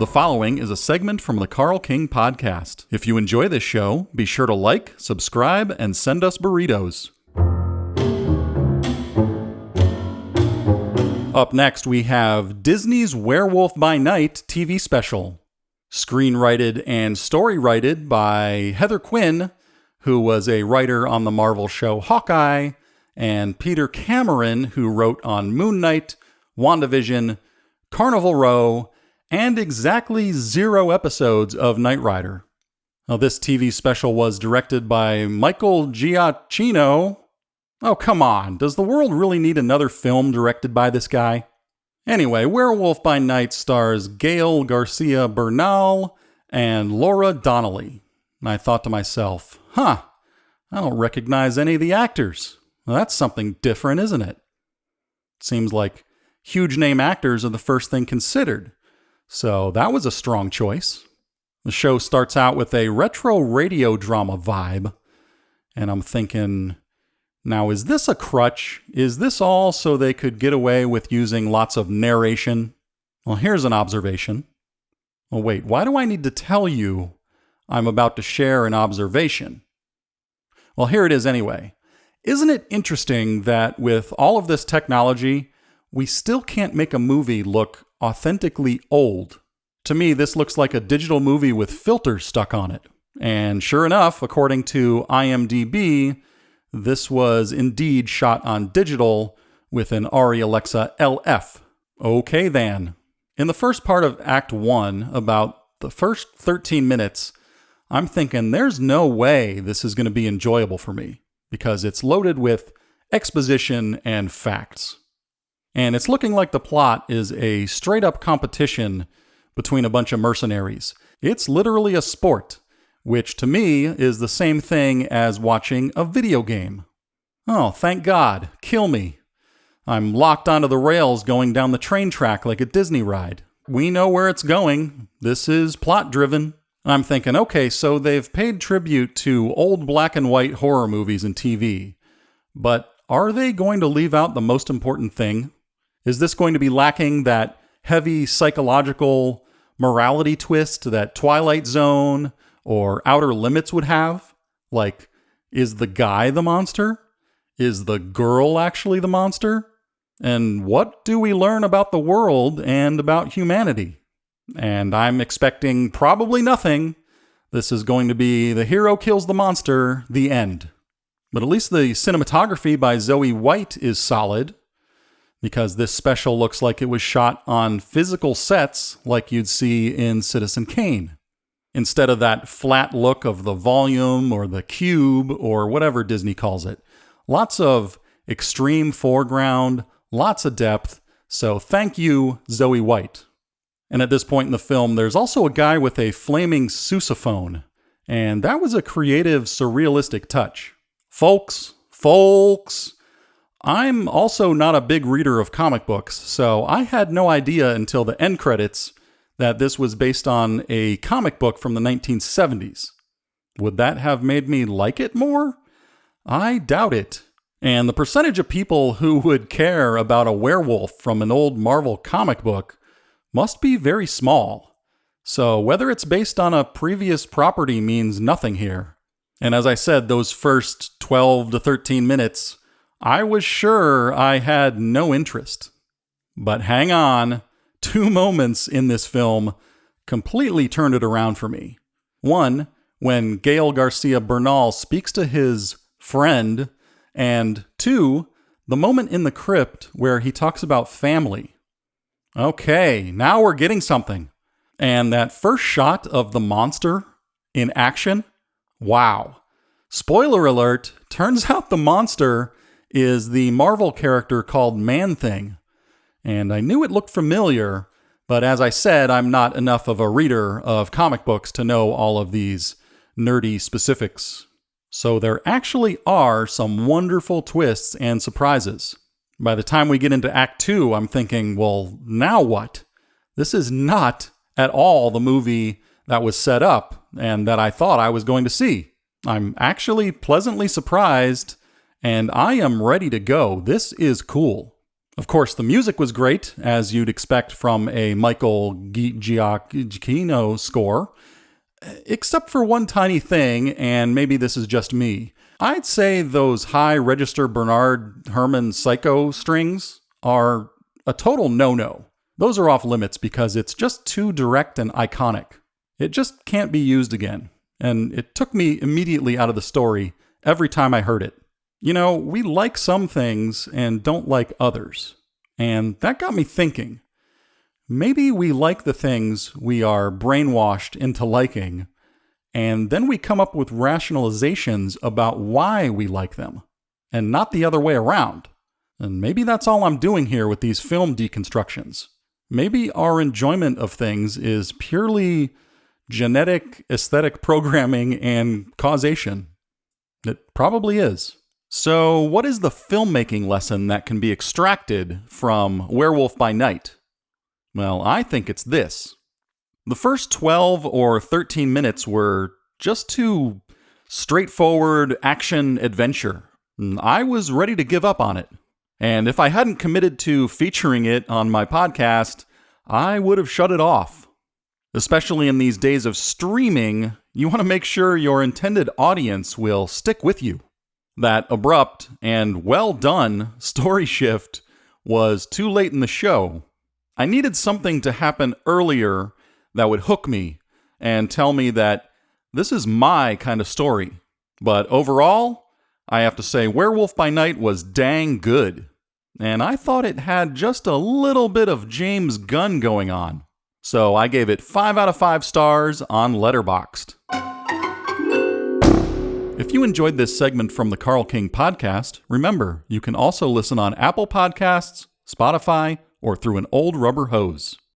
The following is a segment from the Carl King Podcast. If you enjoy this show, be sure to like, subscribe, and send us burritos. Up next, we have Disney's Werewolf by Night TV special. Screenwrited and story-writed by Heather Quinn, who was a writer on the Marvel show Hawkeye, and Peter Cameron, who wrote on Moon Knight, WandaVision, Carnival Row, and exactly 0 episodes of Knight Rider. Now, this TV special was directed by Michael Giacchino. Oh, come on. Does the world really need another film directed by this guy? Anyway, Werewolf by Night stars Gael Garcia Bernal and Laura Donnelly. And I thought to myself, I don't recognize any of the actors. Well, that's something different, isn't it? Seems like huge name actors are the first thing considered. So that was a strong choice. The show starts out with a retro radio drama vibe. And I'm thinking, now is this a crutch? Is this all so they could get away with using lots of narration? Well, here's an observation. Oh, wait, why do I need to tell you I'm about to share an observation? Well, here it is anyway. Isn't it interesting that with all of this technology, we still can't make a movie look authentically old? To me, this looks like a digital movie with filters stuck on it. And sure enough, according to IMDb, this was indeed shot on digital with an Arri Alexa LF. Okay then. In the first part of Act 1, about the first 13 minutes, I'm thinking there's no way this is going to be enjoyable for me because it's loaded with exposition and facts. And it's looking like the plot is a straight-up competition between a bunch of mercenaries. It's literally a sport, which to me is the same thing as watching a video game. Oh, thank God. Kill me. I'm locked onto the rails going down the train track like a Disney ride. We know where it's going. This is plot-driven. I'm thinking, okay, so they've paid tribute to old black and white horror movies and TV. But are they going to leave out the most important thing? Is this going to be lacking that heavy psychological morality twist that Twilight Zone or Outer Limits would have? Like, is the guy the monster? Is the girl actually the monster? And what do we learn about the world and about humanity? And I'm expecting probably nothing. This is going to be the hero kills the monster, the end. But at least the cinematography by Zoe White is solid, because this special looks like it was shot on physical sets like you'd see in Citizen Kane, instead of that flat look of the volume or the cube or whatever Disney calls it. Lots of extreme foreground, lots of depth, so thank you, Zoe White. And at this point in the film, there's also a guy with a flaming sousaphone, and that was a creative, surrealistic touch. Folks, I'm also not a big reader of comic books, so I had no idea until the end credits that this was based on a comic book from the 1970s. Would that have made me like it more? I doubt it. And the percentage of people who would care about a werewolf from an old Marvel comic book must be very small. So whether it's based on a previous property means nothing here. And as I said, those first 12 to 13 minutes, I was sure I had no interest. But hang on, 2 moments in this film completely turned it around for me. One, when Gael Garcia Bernal speaks to his friend, and 2, the moment in the crypt where he talks about family. Okay, now we're getting something. And that first shot of the monster in action, wow. Spoiler alert, turns out the monster is the Marvel character called Man-Thing. And I knew it looked familiar, but as I said, I'm not enough of a reader of comic books to know all of these nerdy specifics. So there actually are some wonderful twists and surprises. By the time we get into Act 2, I'm thinking, well, now what? This is not at all the movie that was set up and that I thought I was going to see. I'm actually pleasantly surprised, and I am ready to go. This is cool. Of course, the music was great, as you'd expect from a Michael Giacchino score, except for one tiny thing, and maybe this is just me. I'd say those high-register Bernard Herrmann psycho strings are a total no-no. Those are off limits because it's just too direct and iconic. It just can't be used again, and it took me immediately out of the story every time I heard it. You know, we like some things and don't like others. And that got me thinking. Maybe we like the things we are brainwashed into liking, and then we come up with rationalizations about why we like them, and not the other way around. And maybe that's all I'm doing here with these film deconstructions. Maybe our enjoyment of things is purely genetic, aesthetic programming and causation. It probably is. So, what is the filmmaking lesson that can be extracted from Werewolf by Night? Well, I think it's this. The first 12 or 13 minutes were just too straightforward action adventure. I was ready to give up on it. And if I hadn't committed to featuring it on my podcast, I would have shut it off. Especially in these days of streaming, you want to make sure your intended audience will stick with you. That abrupt and well done story shift was too late in the show. I needed something to happen earlier that would hook me and tell me that this is my kind of story. But overall, I have to say Werewolf by Night was dang good. And I thought it had just a little bit of James Gunn going on. So I gave it 5 out of 5 stars on Letterboxd. If you enjoyed this segment from the Carl King podcast, remember, you can also listen on Apple Podcasts, Spotify, or through an old rubber hose.